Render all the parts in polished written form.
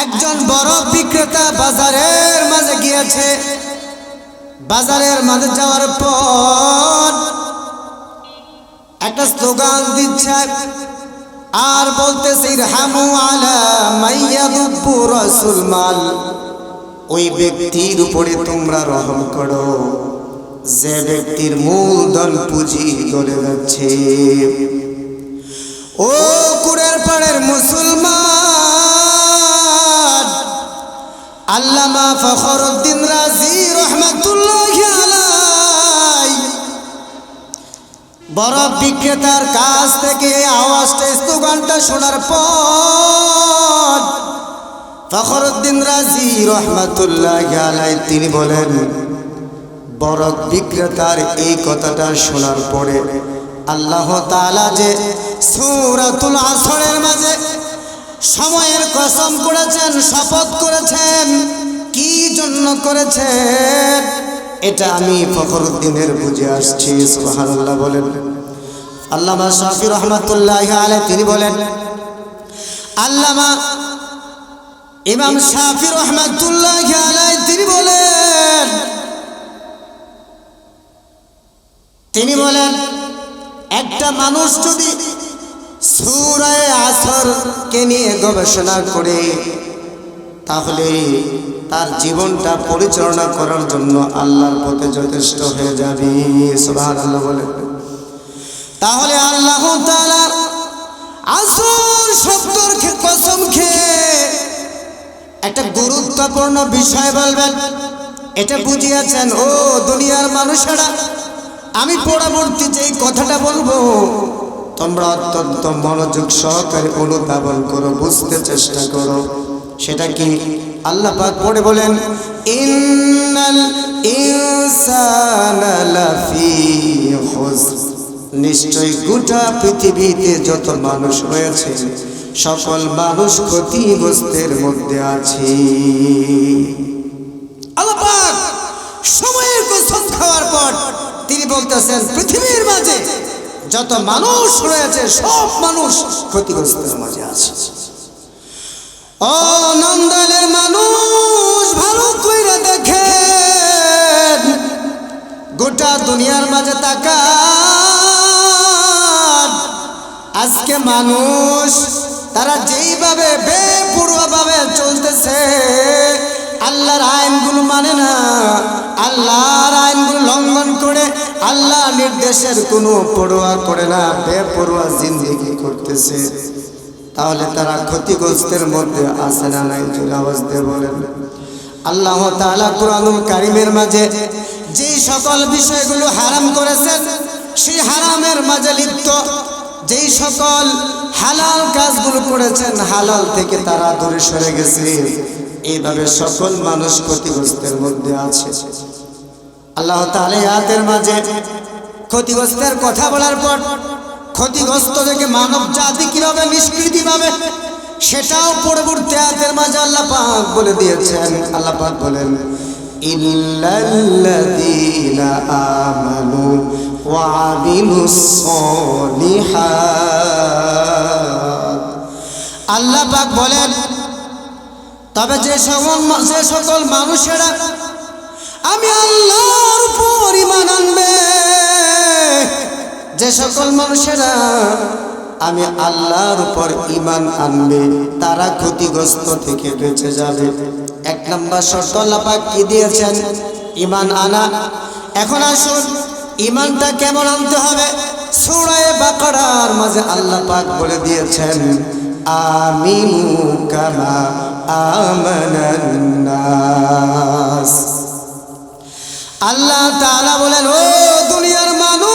একজন বড় বিক্রেতা বাজারের মাঝে গিয়েছে। বাজারের মাঝে যাওয়ার পর একটা স্লোগান দিচ্ছে আর বলতেছে ইরহামু আলা মাইয়াদুব্বু রাসুল মাল, ওই ব্যক্তির উপরে তোমরা রহম করো যে ব্যক্তির মূলধন পুঁজি চলে যাচ্ছে। ও কুড়ের পাড়ের মুসলমান, আল্লামা ফখরুদ্দিন রাজি রহমাতুল্লাহি আলাইহি বড় বিক্রেতার কাছ থেকে আওয়াজটা স্লোগানটা শোনার পর ফখরুদ্দিন রাজি রহমাতুল্লাহি আলাইহি তিনি বলেন, বড় বিক্রেতার এই কথাটা শোনার পরে আল্লাহ তাআলা যে সূরাতুল আসরের মাঝে সময়ের কসম করেছেন, শপথ করেছেন, কি জন্য করেছেন এটা আমি ফখরুদ্দিনের বুঝে আসছি। সুবহানাল্লাহ বলেন। আল্লামা শাফি রহমাতুল্লাহি আলাইহি তিনি বলেন, আল্লামা ইমাম শাফি রহমাতুল্লাহি আলাইহি তিনি বলেন একটা মানুষ যদি সূরা আসরকে নিয়ে গবেষণা করে তাহলে তার জীবনটা পরিচালনা করার জন্য আল্লাহর পথে যথেষ্ট হয়ে যাবে। সুবহানাল্লাহ বলেন। তাহলে আল্লাহ তাআলা আসর শব্দের কসম খেয়ে একটা গুরুত্বপূর্ণ বিষয় বলবেন, এটা বুঝিয়েছেন। ও দুনিয়ার মানুষেরা, আমি পরবর্তী যেই কথাটা বলবো তোমরা অত্যন্ত মনোযোগ সহকারে অনুধাবন করো, বুঝতে চেষ্টা করো। সেটা কি? আল্লাহ পাক পড়ে বলেন, ইন্নাল ইনসানা লাফি খুসর, নিশ্চয়ই গোটা পৃথিবীতে যত মানুষ রয়েছে সকল মানুষ ক্ষতিগ্রস্তের মধ্যে আছে। আল্লাহ পাক সময়ের কসম খাওয়ার পর তিনি বলতেছেন পৃথিবীর মাঝে যত মানুষ রয়েছে সব মানুষ ক্ষতিগ্রস্তের মাঝে আছে। ও নন্দালের মানুষ, ভালো কইরা দেখেন, গোটা দুনিয়ার মাঝে তাকান। আজকে মানুষ তারা যেইভাবে বেপরোয়া ভাবে চলতেছে, আল্লাহর আইনগুলো মানে না, আল্লাহর আইনগুলো লঙ্ঘন করে আল্লাহ নির্দেশের কোনো পরোয়া করে না, বেপরোয়া জিন্দেগি করতেছে। তাহলে তারা ক্ষতিগ্রস্তের মধ্যে আছে না নাই? আওয়াজ দিয়ে বলেন। আল্লাহ তাআলা কুরআনুল কারীমের মাঝে যেই সকল বিষয়গুলো হারাম করেছেন সেই হারামের মাঝে লিপ্ত, যেই সকল হালাল কাজগুলো করেছেন হালাল থেকে তারা দূরে সরে গেছে। এইভাবে সকল মানুষ ক্ষতিগ্রস্তের মধ্যে আছে। আল্লাহ তাআলা আয়াতের মাঝে ক্ষতিগ্রস্তের কথা বলার পর ক্ষতিগ্রস্ত থেকে মানব জাতি কিভাবে নিষ্কৃতি পাবে সেটাও পরবর্তী আয়াতের মাঝে আল্লাহ পাক বলে দিয়েছেন। আল্লাহ পাক বলেন, ইল্লাল্লাযীনা আমানু ওয়া আমিলুস সলিহাত। আল্লাহ পাক বলেন, তবে যে সকল মানুষেরা আমি আল্লাহর উপর ঈমান আনবে, যে সকল মানুষেরা আমি আল্লাহর উপর ঈমান আনবে তারা ক্ষতিগ্রস্ত থেকে বেঁচে যাবে। এক নম্বর শর্ত আল্লাহ পাক কি দিয়েছেন? ঈমান আনা। এখন আসুন ঈমানটা কেমন আনতে হবে? সূরা বাকারার মাঝে আল্লাহ পাক বলে দিয়েছেন, আমিনু কামা আমানান নাস। আল্লাহ তাআলা বলেন, ও দুনিয়ার মানুষ,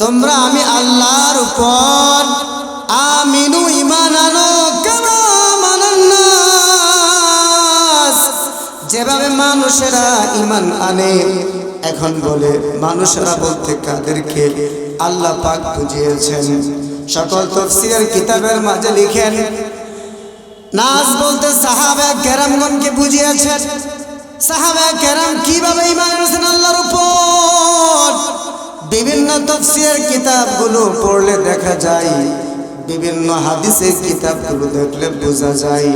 তোমরা আমি আল্লাহর উপর আমিনু ঈমান আনো কামা আমানান নাস, যেভাবে মানুষেরা ঈমান আনে। এখন বলে মানুষেরা বলতে কাদেরকে? আল্লাহ পাক বুঝিয়েছেন। সকল তাফসীরের কিতাবের মাঝে লিখেন, নাস বলতে সাহাবা কেরামগণকে বুঝিয়েছেন। সাহাবা কেরাম কিভাবে ঈমান এনেছেন আল্লাহর উপর? বিভিন্ন তাফসীরের কিতাবগুলো পড়লে দেখা যায় বিভিন্ন হাদিসের কিতাবগুলো দেখলে বোঝা যায়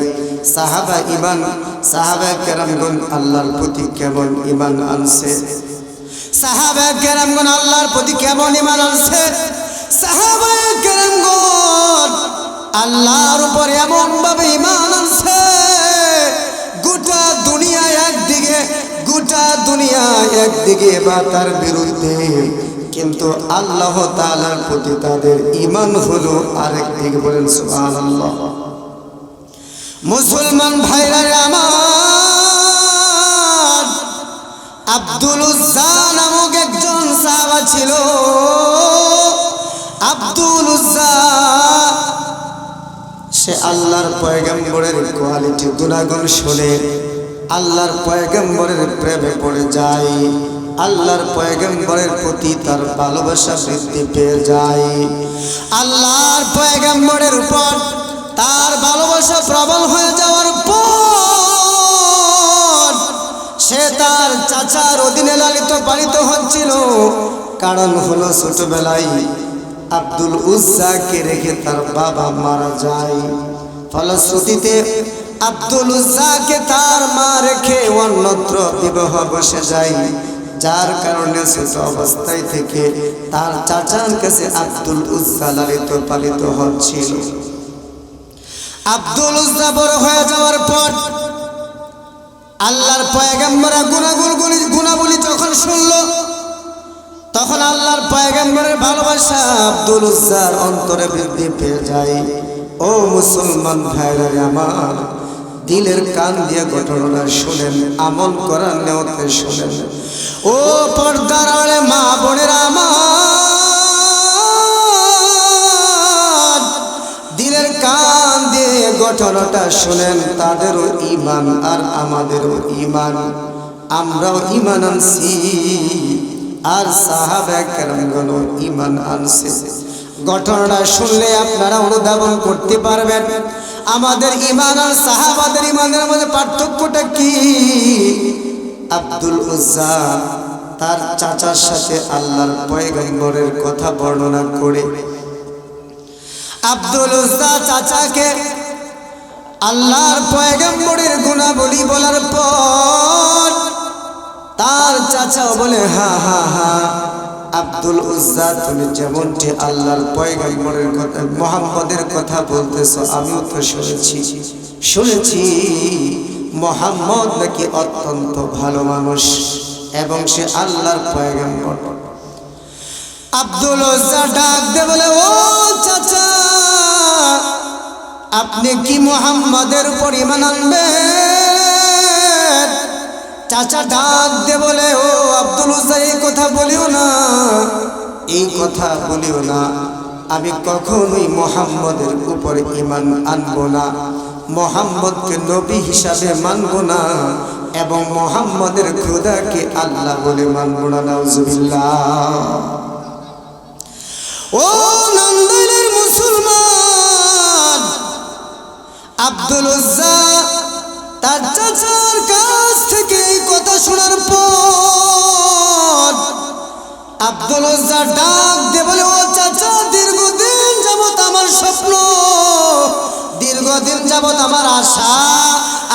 সাহাবা কেরামগণ আল্লাহর প্রতি কেমন ঈমান আনছে, সাহাবা কেরামগণ আল্লাহর প্রতি কেমন ঈমান আনছে। সাহাবা কেরামগণ আল্লাহর উপর এমন ভাবে ঈমান আনছে, গোটা দুনিয়া একদিকে বা তার বিরুদ্ধে, কিন্তু আল্লাহ তাআলার প্রতি তাদের ঈমান হলো আরেক দিকে। বলেন সুবহানাল্লাহ। মুসলমান ভাইরা আমার, আব্দুল উজ্জা নামক একজন সাহাবা ছিল। আব্দুল উজ্জা সে আল্লাহর পয়গম্বরের কোয়ালিটি গুণাগুণ শুনে আল্লাহর পয়গম্বরের প্রেমে পড়ে যায়, আল্লাহর পয়গম্বরের প্রতি তার ভালোবাসা বৃদ্ধি পেয়ে যায়। আল্লাহর পয়গম্বরের উপর তার ভালোবাসা প্রবল হয়ে যাওয়ার পর সে তার চাচার অধীনে লালিত পালিত হচ্ছিল। কারণ হলো ছোটবেলায় আব্দুল উজ্জাকে রেখে তার বাবা মারা যায়। ফলশ্রুতিতে আব্দুল উজ্জাকে তার মা রেখে অন্যত্র বিবাহ বসে যায়, যার কারণে ছোট অবস্থায় থেকে তার চাচার কাছে আব্দুল উজ্জা লালিত পালিত হচ্ছিল। আব্দুল উজ্জা বড় হয়ে যাওয়ার পর আল্লাহর পয়গম্বরের গুণাবলী যখন শুনল, তখন আল্লাহর পয়গম্বরের ভালোবাসা আব্দুল উজ্জার অন্তরে বৃদ্ধি পেয়ে যায়। ও মুসলমান ভাইরা আমার, দিলের কান দিয়ে ঘটনাটা শুনেন, আমল করার নিয়তে শুনেন। ও পর্দার আড়ে মা বোনেরা আমার, দিলের কান দিয়ে ঘটনাটা শুনেন। তাদেরও ঈমান আর আমাদেরও ঈমান, আমরাও ঈমান আনছি আর সাহাবা কেরামগণও ঈমান আনছে। ঘটনাটা শুনলে আপনারা অনুধাবন করতে পারবেন আমাদের ঈমান আর সাহাবাদের ঈমানের মধ্যে পার্থক্যটা কি। আব্দুল উজ্জা তার চাচার সাথে আল্লাহর পয়গম্বরের কথা বর্ণনা করে, আব্দুল উজ্জা চাচাকে আল্লাহর পয়গম্বরের গুণাবলী বলার পর তার চাচাও বলে, হা হা হা আব্দুল উজ্জা, তুমি যেমনটি আল্লাহর পয়গম্বরের কথা মুহাম্মদের কথা বলতেছো, আমিও তো শুনেছি মুহাম্মদ নাকি অত্যন্ত ভালো মানুষ এবং সে আল্লাহর পয়গম্বর। আব্দুল উজ্জা ডাক দে বলে, ও চাচা, আপনি কি মুহাম্মদের উপর ঈমান আনবেন? চাচা ডাক দে বলে, ও আব্দুল উজ্জা, এই কথা বলিও না, আমি কখনোই মুহাম্মদের উপর ঈমান আনবো না, মুহাম্মদকে নবী হিসাবে মানব না এবং মুহাম্মদের খোদাকে আল্লাহ বলে মানব না। নাউজুবিল্লাহ। ও নন্দিনের মুসলমান, আব্দুল উজ্জা তার চাচার কাছ থেকে এই কথা শোনার পর আব্দুল উজ্জা ডাক দিয়ে বলে, ও চাচা, দীর্ঘদিন যাবত আমার স্বপ্ন, দীর্ঘদিন যাবত আমার আশা,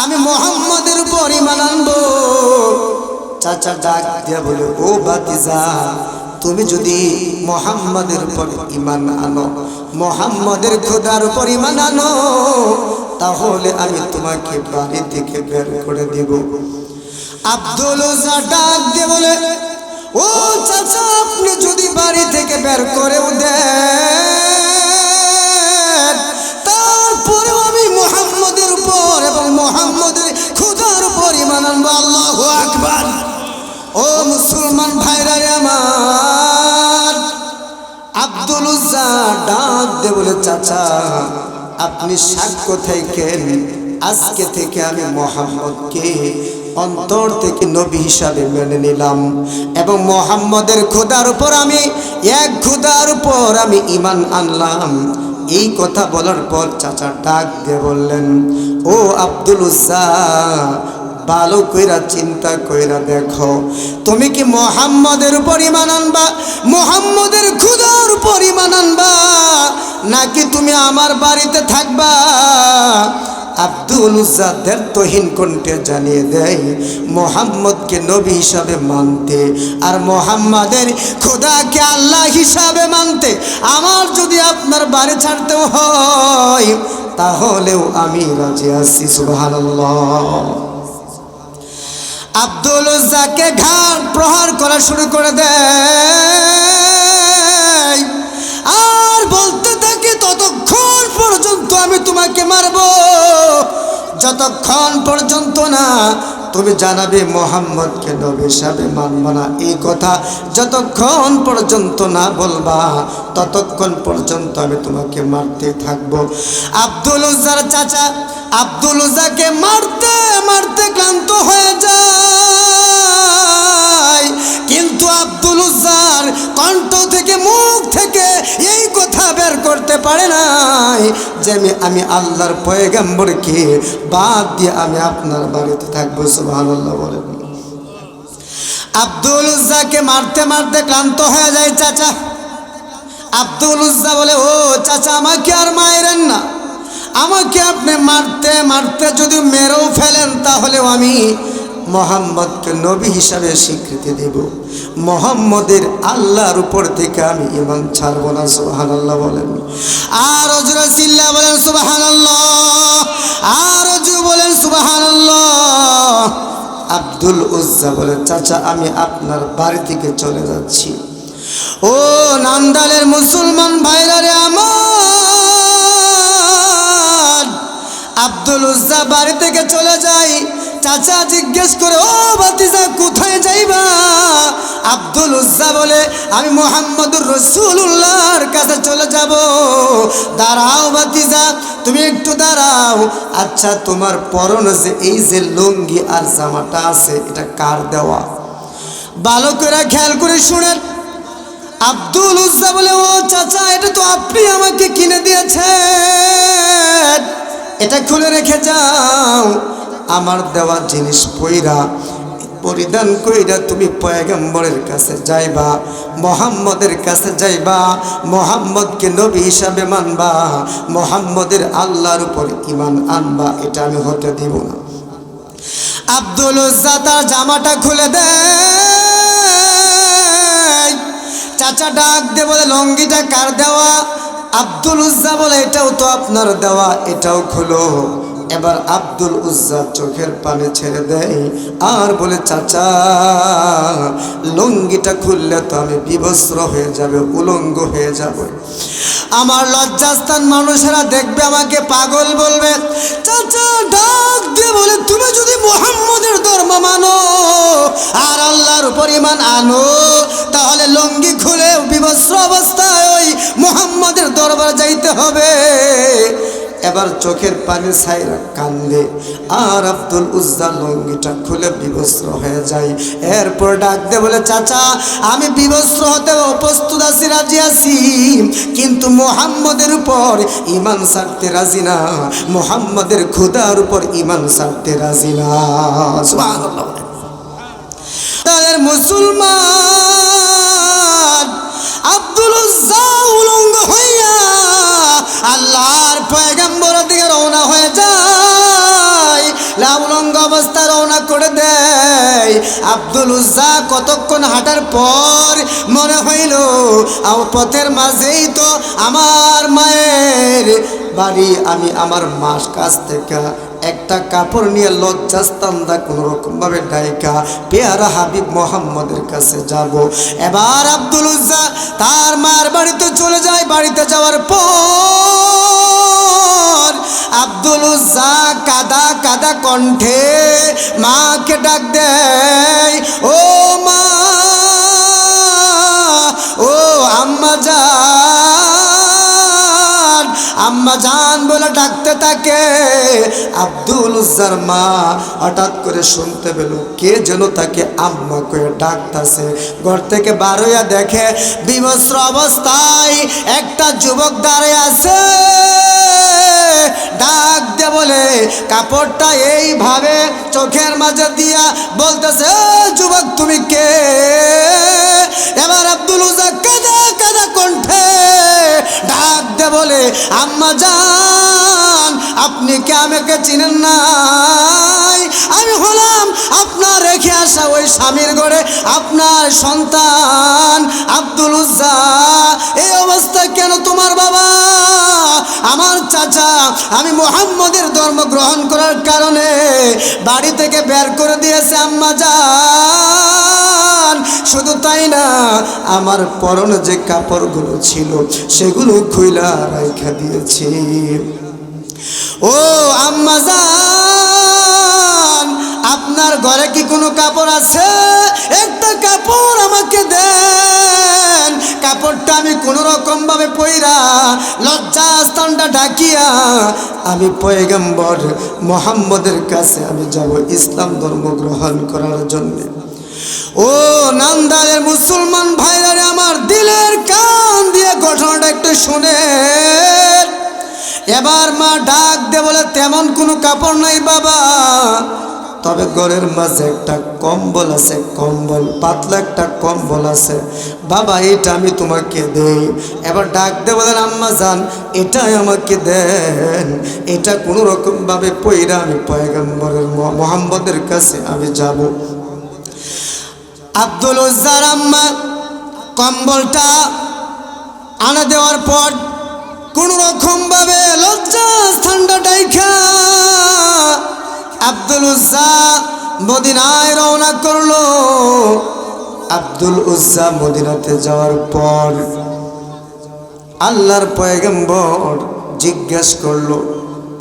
আমি মুহাম্মদের উপর ঈমান আনবো। চাচা ডাক দিয়ে বলে, ও ভাতিজা, তুমি যদি মুহাম্মদের উপর ঈমান আনো, মুহাম্মদের খোদার উপর ঈমান আনো, তাহলে আমি তোমাকে বাড়ি থেকে বের করে দেব। আব্দুল উজ্জা ডাক দিয়ে বলে, ও চাচা, আপনি যদি বাড়ি থেকে বের করেও দেন, তারপরেও আমি মুহাম্মদের উপর এবং মুহাম্মদের খোদার উপর ঈমান আনবো। আল্লাহু আকবার। ও মুসলমান ভাইরা আমার, আব্দুল উজ্জা ডাক দিয়ে বলে, চাচা, আপনি সাক্ষ্য থাকেন, আজকে থেকে আমি মুহাম্মদকে অন্তর থেকে নবী হিসাবে মেনে নিলাম এবং মুহাম্মদের খোদার উপর আমি এক খোদার উপর আমি ঈমান আনলাম। এই কথা বলার পর চাচা ডাক দিয়ে বললেন, ও আব্দুল উজ্জা, ভালো কইরা চিন্তা কইরা দেখো, তুমি কি মুহাম্মদের উপর ঈমান আনবা, মুহাম্মদের খোদার উপর ঈমান আনবা, নাকি তুমি আমার বাড়িতে থাকবা? আব্দুল উজ্জাদের তহিন কণ্ঠে জানিয়ে দেয় মোহাম্মদকে নবী হিসাবে মানতে আর মোহাম্মদের খোদাকে আল্লাহ হিসাবে মানতে আমার যদি আপনার বাড়ি ছাড়তেও হয় তাহলেও আমি রাজি আছি। সুবহানাল্লাহ। আব্দুল উজ্জাকে ঘাট প্রহার করা শুরু করে দেয় আর বলতে থাকে ততক্ষণ পর্যন্ত আমি তোমাকে মারব যতক্ষণ পর্যন্ত না তুমি জানাবে মোহাম্মদকে নবী হিসাবে মানব না। এই কথা যতক্ষণ পর্যন্ত না বলবা ততক্ষণ পর্যন্ত আমি তোমাকে মারতে থাকবো। আব্দুল উজ্জার চাচা আব্দুল উজ্জাকে মারতে মারতে ক্লান্ত হয়ে যায়, কিন্তু আব্দুল উজ্জার কণ্ঠ থেকে মুখ থেকে এই কথা বের করতে পারে নাই যে আমি আল্লাহর পয়গম্বরকে বাদ দিয়ে আমি আপনার বাড়িতে থাকবো। সুবহানাল্লাহ বলেন। আব্দুল উজ্জাকে মারতে মারতে ক্লান্ত হয়ে যায় চাচা। আব্দুল উজ্জা বলে, ও চাচা আমাকে আর মায়েরেন না, আমাকে আপনি মারতে মারতে যদি মেরেও ফেলেন তাহলেও আমি মোহাম্মদকে নবী হিসাবে স্বীকৃতি দেব, মোহাম্মদের আল্লাহর উপর থেকে আমি ঈমান ছাড়ব না। সুবহানাল্লাহ বলেন। আর জোরে চিল্লা বলেন সুবহানাল্লাহ, আর জোরে বলেন সুবহানাল্লাহ। আব্দুল উজ্জা বলে, চাচা আমি আপনার বাড়ি থেকে চলে যাচ্ছি। ও নান্দালের মুসলমান ভাইরা রে আমার, আব্দুল উজ্জা বাড়ি থেকে চলে যায়। চাচা জিজ্ঞেস করে, ও ভাতিজা কোথায় যাইবা? আব্দুল উজ্জা বলে, আমি মুহাম্মদুর রাসূলুল্লাহর কাছে চলে যাব। দাঁড়াও ভাতিজা, তুমি একটু দাঁড়াও। আচ্ছা তোমার পরনে যে এই যে লুঙ্গি আর জামাটা আছে এটা কার দেওয়া? ভালো করে খেয়াল করে শুনেন। আব্দুল উজ্জা বলে, ও চাচা এটা তো আপনি আমাকে কিনে দিয়েছেন, এটা খুলে রেখে যাও। আমার দেওয়া জিনিস পরিধান কইরা তুমি পয়গম্বরের কাছে যাইবা, মোহাম্মদের কাছে যাইবা, মোহাম্মদকে নবী হিসাবে মানবা, মোহাম্মদের আল্লাহর উপর ঈমান আনবা, এটা আমি হতে দিব না। আব্দুল উজ্জা তার জামাটা খুলে দেয়। চাচা ডাক দিয়ে বলে, লঙ্গিটা কার দেওয়া? আব্দুল উজ্জা বলে, এটাও তো আপনার দেওয়া, এটাও খুলো। এবার আব্দুল উজ্জা চোখের পানি ছেড়ে দেয় আর বলে, চাচা লুঙ্গিটা খুললে তো আমি বিবস্ত্র হয়ে যাবে, উলঙ্গ হয়ে যাব, আমার লজ্জাস্থান মানুষেরা দেখবে, আমাকে পাগল বলবে। চাচা ডাক দিয়ে বলে, তুমি যদি মুহাম্মদের ধর্ম মানো আর আল্লাহর উপর ঈমান আনো তাহলে লুঙ্গি খুলে বিবস্ত্র অবস্থায় ওই মুহাম্মদের দরবার যাইতে হবে। এবার চোখের পানি ছাইরা কান্দে আর আব্দুল উজ্জা লুঙ্গিটা খুলে বিবস্ত্র হয়ে যায়। এরপর ডাক দে বলে, চাচা আমি বিবস্ত্র হতে প্রস্তুত আছি, রাজি আছি, কিন্তু মুহাম্মদের উপর ঈমান ছাড়তে রাজি না, মুহাম্মদের খোদার উপর ঈমান ছাড়তে রাজি না। সুবহানাল্লাহ। তাদের মুসলমান আব্দুল উজ্জা উলঙ্গ হইয়া আল্লাহর পয়গম্বরের দিকে রওনা হয়ে যায়, উলঙ্গ অবস্থা রওনা করে দেয়। আব্দুল উজ্জা কতক্ষণ হাঁটার পর মনে হইল পথের মাঝেই তো আমার মায়ের বাড়ি, আমি আমার মার কাছ থেকে একটা কাপড় নিয়ে লজ্জাস্তানটা কোনো রকম ভাবে ডাইকা পেয়ারা হাবিব মোহাম্মদের কাছে যাব। এবার আব্দুল উজ্জা তার মার বাড়িতে চলে যায়। বাড়িতে যাওয়ার পর আব্দুল উজ্জা কাদা কাদা কণ্ঠে মাকে ডাক দেয়, ও মা, ও আম্মা জান, আম্মা জান বলে ডাকতে থাকে। আব্দুল উজ্জার মা হঠাৎ করে শুনতে পেল কে যেন তাকে আম্মা করে ডাকতেছে। ঘর থেকে বার হইয়া দেখে বিবস্ত্র অবস্থায় একটা যুবক দাঁড়িয়ে আছে। ডাক দে বলে, কাপড়টা এইভাবে চোখের মাঝে দিয়া বলতেছে, যুবক তুমি কে? এবার আব্দুল উজ্জা কাদা কাদা কণ্ঠে ডাক দে বলে, বলে, আম্মা জান আপনি কি আমাকে চিনেন নাই? আমি হলাম আপনার রেখে আসা ওই স্বামীর ঘরে আপনার সন্তান আব্দুল উজ্জা। এই অবস্থা কেন তোমার বাবা? আমার চাচা আমি মুহাম্মদের ধর্ম গ্রহণ করার কারণে বাড়ি থেকে বের করে দিয়েছে আম্মা জান। শুধু তাই না, আমার পরনে যে কাপড়গুলো ছিল সেগুলো খুইলা রাইখা দিয়েছি। ও আম্মা জান, আপনার ঘরে কি কোনো কাপড় আছে? একটা কাপড় আমাকে দেন, কাপড়টা আমি কোনো রকম ভাবে পইরা লজ্জাস্থানটা ঢাকিয়া আমি পয়গম্বর মুহাম্মদের কাছে আমি যাব ইসলাম ধর্ম গ্রহণ করার জন্য। ও নামদারের মুসলমান ভাইরা, আমার দিলের কান দিয়ে ঘটনাটা একটু শুনেন। এবার মা ডাক দে বলে, তেমন কোনো কাপড় নাই বাবা, তবে ঘরের মাঝে একটা কম্বল আছে, কম্বল পাতলা একটা কম্বল আছে বাবা, এটা আমি তোমাকে দেই। এবার ডাক দে বলেন, আম্মা জান এটাই আমাকে দেন, এটা কোনো রকম ভাবে পয়রা আমি পয়গম্বরের মুহাম্মদের কাছে আমি যাব। আব্দুল উজ্জার আম্মা কম্বলটা আনা দেওয়ার পর কোন রকম ভাবে লজ্জাস্থানটা ডাইখা আব্দুল উজ্জা মদিনায় রওনা করলো। আব্দুল উজ্জা মদিনাতে যাওয়ার পর আল্লাহর পয়গম্বর জিজ্ঞেস করলো,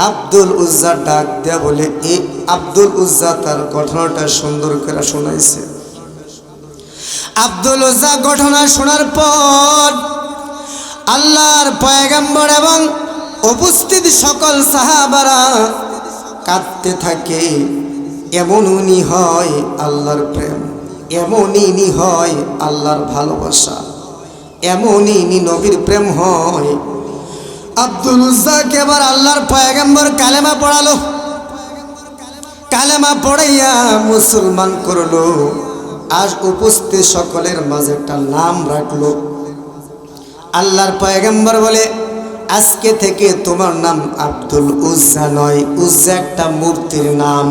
আব্দুল উজ্জা ডাক দেয়া বলে, এই আব্দুল উজ্জা তার ঘটনাটা সুন্দর করে শোনাইছে। আব্দুল উজ্জা ঘটনা শোনার পর আল্লাহর পয়গম্বর এবং উপস্থিত সকল সাহাবারা কাঁদতে থাকে। এমনই হয় আল্লাহর প্রেম, এমনই হয় আল্লাহর ভালোবাসা, এমনই নবীর প্রেম হয়। আব্দুল উজ্জাকে এবার আল্লাহর পয়গম্বর কালেমা পড়ালো, কালেমা পড়াইয়া মুসলমান করলো। আজ উপস্থিত সকলের মাঝে একটা নাম রাখলো। আল্লাহর পয়গম্বর বলে, আজকে থেকে তোমার নাম আব্দুল উজ্জা নয়, উজ্জা একটা মূর্তির নাম।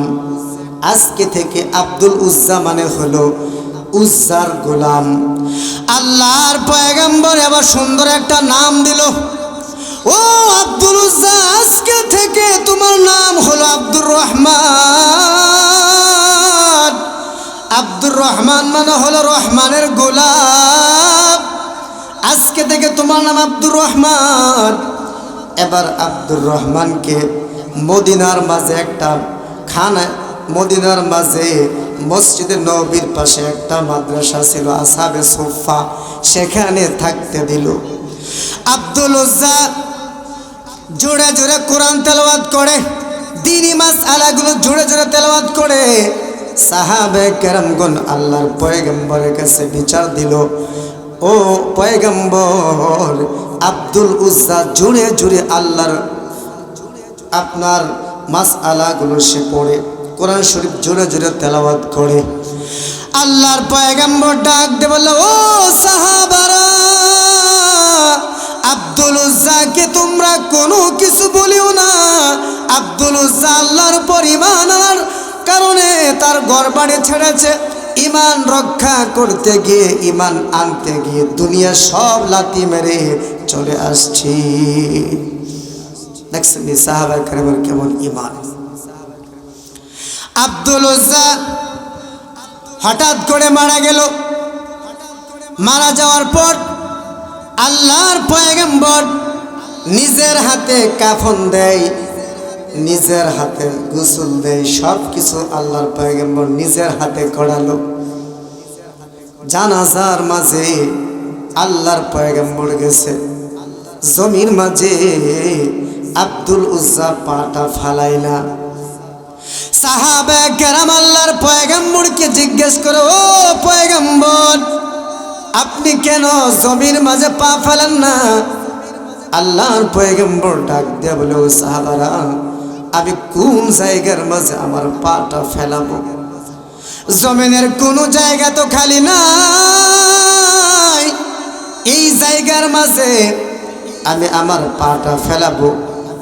আজকে থেকে আব্দুল উজ্জা মানে হলো উজ্জার গোলাম। আল্লাহর পয়গম্বর এবার সুন্দর একটা নাম দিল, ও আব্দুল উজ্জা আজকে থেকে তোমার নাম হলো আব্দুর রহমান। আব্দুর রহমান মানে হলো রহমানের গোলাম। আজকে থেকে তোমার নাম আব্দুর রহমান। এবার আব্দুর রহমানকে মদিনার মাঝে একটা খানা, মদিনার মাঝে মসজিদে নববীর পাশে একটা মাদ্রাসা ছিল আসহাবে সুফা, সেখানে থাকতে দিল। আব্দুল উজ্জা জোরে জোরে কোরআন তেলাওয়াত করে, দ্বীনি মাসআলাগুলো জোরে জোরে তেলাওয়াত করে। সাহাবে কেরামগণ আল্লাহর পয়গম্বরের কাছে বিচার দিল, ও পয়গম্বর, আব্দুল উজ্জা জোরে জোরে আল্লাহর আপনার মাসআলাগুলো সে পড়ে, কোরআন শরীফ জোরে জোরে তেলাওয়াত করে। আল্লাহর পয়গম্বর ডাক দিয়ে বলল, ও সাহাবারা, আব্দুল উজ্জাকে তোমরা কোনো কিছু বলিও না। আব্দুল উজ্জা আল্লাহর উপর ঈমান আনার কারণে তার ঘর বাড়ি ছেড়েছে, ঈমান রক্ষা করতে গিয়ে, ঈমান আনতে গিয়ে দুনিয়া সব লাথি মেরে চলে আসছি। দেখছেন সাহাবা কেরামের কেমন ঈমান। আব্দুল উজ্জা হঠাৎ করে মারা গেল। মারা যাওয়ার পর আল্লাহর পয়গম্বর নিজের হাতে কাফন দেয়, নিজের হাতে গোসল দেয়, সব কিছু আল্লাহর পয়গম্বর নিজের হাতে করালো। জানাজার মাঝে আল্লাহর পয়গম্বর গেছে, জমির মাঝে আব্দুল উজ্জা পাটা ফালাই না। সাহাবা কেরাম আল্লাহর পয়গম্বরকে জিজ্ঞেস করে, ও পয়গম্বর, আপনি কেন জমির মাঝে পা ফেলেন না? আল্লাহর পয়গম্বর ডাক দিয়ে বলে, ও সাহাবারা, আমি কোন জায়গার মাঝে আমার পাটা ফেলাবো? জমিনের কোন জায়গা তো খালি নাই। এই জায়গার মাঝে আমি আমার পাটা ফেলাবো,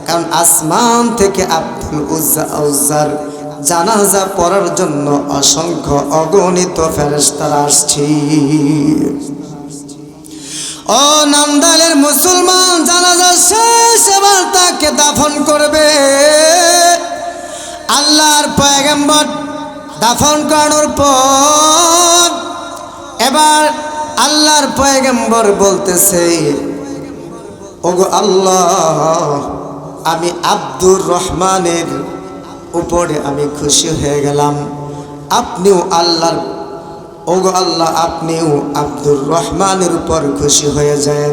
কারণ আসমান থেকে আব্দুল উজ্জার জানাজা পড়ার জন্য অসংখ্য অগণিত ফেরেশতারা আসছে। ও নান্দালের মুসলমান, জানাজা শেষ, এবার তাকে দাফন করবে। আল্লাহর পয়গম্বর দাফন করানোর পর এবার আল্লাহর পয়গম্বর বলতেছে, ওগো আল্লাহ, আমি আব্দুর রহমানের উপরে আমি খুশি হয়ে গেলাম, আপনিও আল্লাহর, ওগো আল্লাহ, আপনিও আব্দুর রহমানের উপর খুশি হয়ে যায়।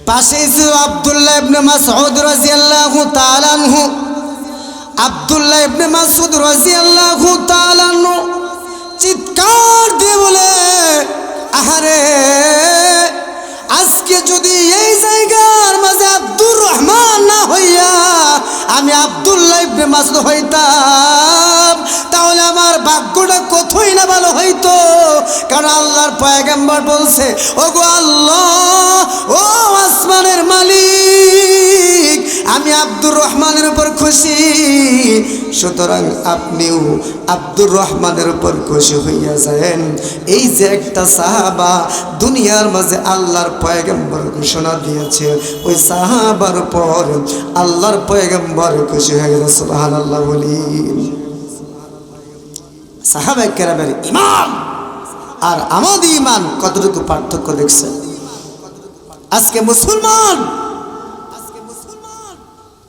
পাশেই ছিল আব্দুল্লাহ ইবনে মাসউদ রাদিয়াল্লাহু তাআলা আনহু। আব্দুল্লাহ ইবনে মাসউদ রাদিয়াল্লাহু তাআলা আনহু চিৎকার দিয়ে বলে, আহারে, আজকে যদি এই জায়গার মাঝে আব্দুর রহমান না হইয়া আমি আব্দুল্লাহ ইবনে মাসউদ হইতাম, তাহলে আমার ভাগ্যটা কতই না ভালো হইতো। কারণ আল্লাহর পয়গম্বর বলছে, ওগো আল্লাহ, ও আসমানের মালিক, আমি আব্দুর রহমানের উপর খুশি, সুতরাং আপনিও আব্দুর রহমানের উপর খুশি হইয়া যান। এই যে একটা সাহাবা দুনিয়ার মাঝে আল্লাহর পয়গম্বর ঘোষণা দিয়েছে, ওই সাহাবার উপর আল্লাহর পয়গম্বর খুশি হয়ে গেল। সুবহানাল্লাহ বলি। সাহাবায়ে কেরামের ঈমান আর আমাদের ঈমান কতটুকু পার্থক্য দেখছেন? আজকে মুসলমান,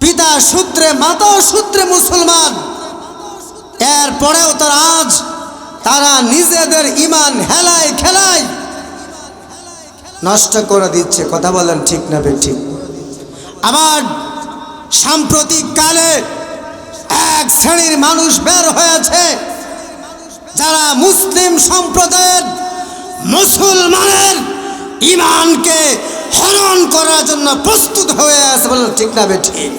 পিতা সূত্রে মাতা সূত্রে মুসলমান, এরপরেও তারা নিজেদের ঈমান হেলায় খেলায় নষ্ট করে দিচ্ছে। কথা বলেন ঠিক না বেঠিক? আবার সাম্প্রতিক কালে এক শ্রেণীর মানুষ বের হয়েছে, যারা মুসলিম সম্প্রদায়ের মুসলমানের ঈমানকে হরণ করার জন্য প্রস্তুত হয়ে আছে। বলেন ঠিক না বেঠিক?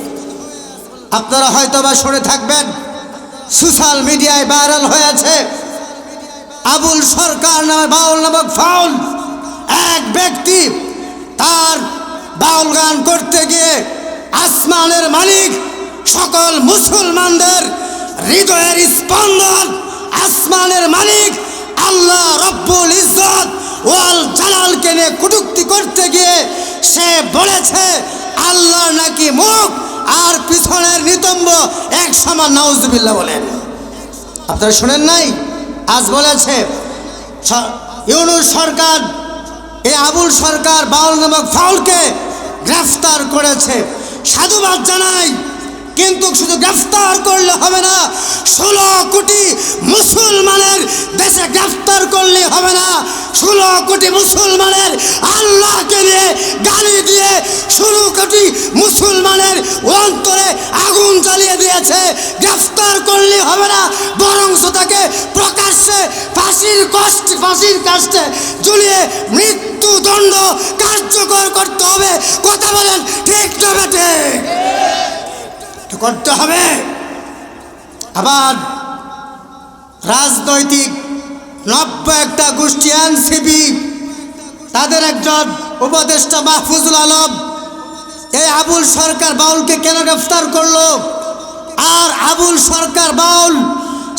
আপনারা হয়তো বা শুনে থাকবেন, সোশ্যাল মিডিয়ায় ভাইরাল হয়েছে, আবুল সরকার নামে বাউল নামক ফাউল এক ব্যক্তি তার বাউল গান করতে গিয়ে আসমানের মালিক, সকল মুসলমানদের হৃদয়ের স্পন্দন, আসমানের মালিক আল্লাহ রব্বুল ইজ্জত ওয়াল জালালকে নিয়ে কটূক্তি করতে গিয়ে সে বলেছে, আল্লাহ নাকি মুখ আর পিছনের নিতম্ব এক সমান। নাউজুবিল্লাহ বলেন। আপনারা শুনেন নাই? আজ বলেছে ইউনূস সরকার এই আবুল সরকার বাউল নামক ফাউলকে গ্রেফতার করেছে। সাধুবাদ জানাই, কিন্তু শুধু গ্রেফতার করলে হবে না, 16 কোটি মুসলমানের দেশে গ্রেফতার করলে হবে না। 16 কোটি মুসলমানের আল্লাহকে নিয়ে গালি দিয়ে 16 কোটি মুসলমানের অন্তরে আগুন জ্বালিয়ে দিয়েছে। গ্রেফতার করলে হবে না, বরং তাকে প্রকাশ্যে ফাঁসির কাস্টে ঝুলিয়ে মৃত্যুদণ্ড কার্যকর করতে হবে। কথা বলেন ঠিক না বেটে? করতে হবে। আবার রাজনৈতিক নব্য একটা গোষ্ঠী এনসিপি, তাদের একজন উপদেষ্টা মাহফুজুল আলম এই আবুল সরকার বাউলকে কেন গ্রেফতার করলো? আর আবুল সরকার বাউল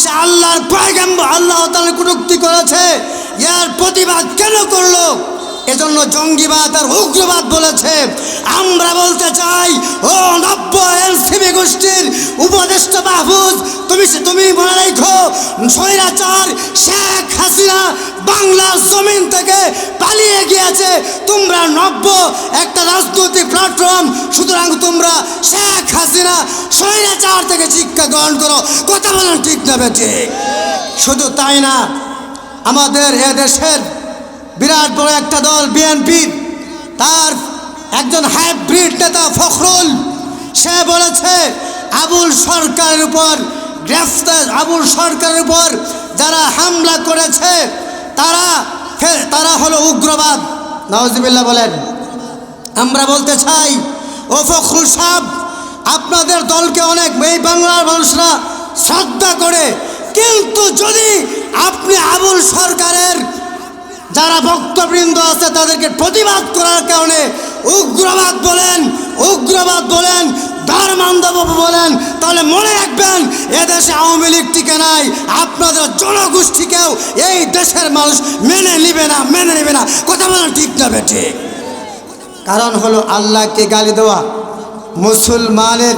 সে আল্লাহর পয়গম্বর, আল্লাহ তাআলা কটূক্তি করেছে, এর প্রতিবাদ কেন করলো? এজন্য জঙ্গিবাদ আর উগ্রবাদ বলেছে। আমরা বলতে চাই, ও নব্য এনসিপি গোষ্ঠীর উপদেষ্টা মাহফুজ, তুমি মনে রেখো, স্বৈরাচার শেখ হাসিনা বাংলার জমিন থেকে পালিয়ে গিয়েছে। তোমরা নব্য একটা রাজনৈতিক প্ল্যাটফর্ম, সুতরাং তোমরা শেখ হাসিনা স্বৈরাচার থেকে শিক্ষা গ্রহণ করো। কথা বলেন ঠিক না বেঠিক? শুধু তাই না, আমাদের এদেশের বিরাট বড় একটা দল বিএনপি, তার একজন হাইব্রিড নেতা ফখরুল, সে বলেছে আবুল সরকারের উপর যারা হামলা করেছে তারা হলো উগ্রবাদ। নাউজুবিল্লাহ বলেন। আমরা বলতে চাই, ও ফখরুল সাহেব, আপনাদের দলকে অনেক এই বাংলার মানুষরা শ্রদ্ধা করে, কিন্তু যদি আপনি আবুল সরকারের যারা ভক্তবৃন্দ আছে তাদেরকে প্রতিবাদ করার কারণে উগ্রবাদ বলেন ধর্মান্ধ বলেন, তাহলে মনে রাখবেন এদেশে আওয়ামী লীগ টিকে নাই। আপনাদের জনগোষ্ঠীকেও এই দেশের মানুষ মেনে নেবে না। কথা বলেন ঠিক না বেঠিক? কারণ হলো আল্লাহকে গালি দেওয়া মুসলমানের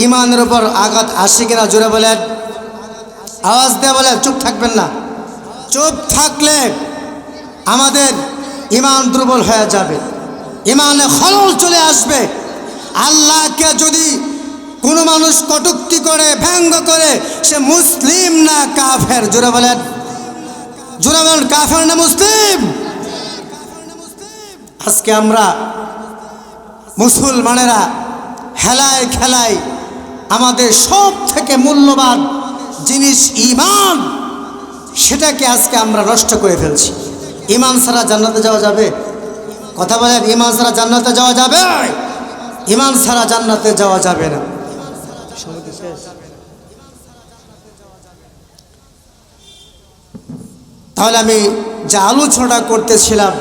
ইমানের উপর আঘাত আসে কিনা জোরে বলেন, আওয়াজ দিয়ে বলেন। চুপ থাকবেন না, চুপ থাকলে আমাদের ইমান দুর্বল হয়ে যাবে, ইমানে খলল চলে আসবে। আল্লাহকে যদি কোনো মানুষ কটূক্তি করে, ব্যঙ্গ করে, সে মুসলিম না কাফের? জোরে বলেন, কাফের না মুসলিম? আজকে আমরা মুসলমানেরা হেলায় খেলায় আমাদের সব থেকে মূল্যবান জিনিস ঈমান, সেটাকে আজকে আমরা নষ্ট করে ফেলছি। ঈমান ছাড়া জান্নাতে যাওয়া যাবে? কথা বলেন, ঈমান ছাড়া জান্নাতে যাওয়া যাবে? ঈমান ছাড়া জান্নাতে যাওয়া যাবে না। তাহলে আমি যে আলোচনা করতেছিলাম